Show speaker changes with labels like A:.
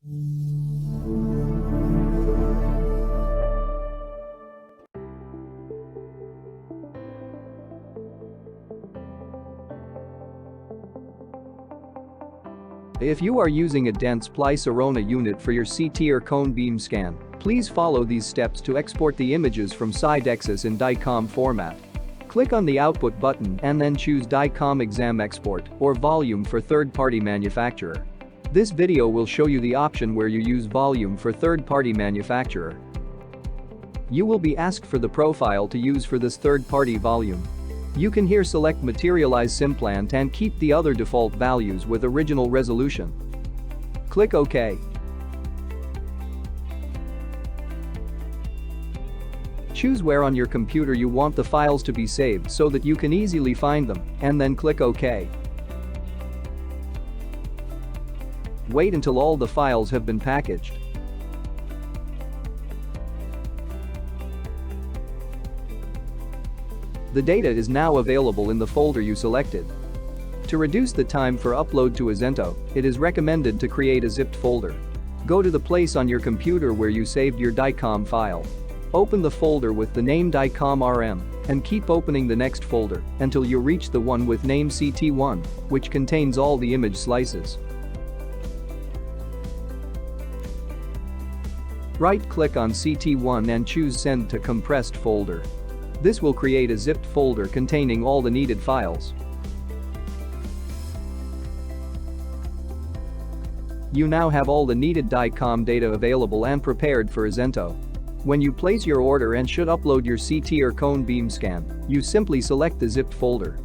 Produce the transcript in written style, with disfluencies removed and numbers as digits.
A: If you are using a dense splice Arona unit for your CT or cone beam scan, please follow these steps to export the images from Sidexis in DICOM format. Click on the Output button and then choose DICOM Exam Export or Volume for third-party manufacturer. This video will show you the option where you use volume for third-party manufacturer. You will be asked for the profile to use for this third-party volume. You can here select Materialize Simplant and keep the other default values with original resolution. Click OK. Choose where on your computer you want the files to be saved so that you can easily find them, and then click OK. Wait until all the files have been packaged. The data is now available in the folder you selected. To reduce the time for upload to Azento, it is recommended to create a zipped folder. Go to the place on your computer where you saved your DICOM file. Open the folder with the name DICOM RM and keep opening the next folder until you reach the one with name CT1, which contains all the image slices. Right-click on CT1 and choose Send to Compressed Folder. This will create a zipped folder containing all the needed files. You now have all the needed DICOM data available and prepared for Azento. When you place your order and should upload your CT or cone beam scan, you simply select the zipped folder.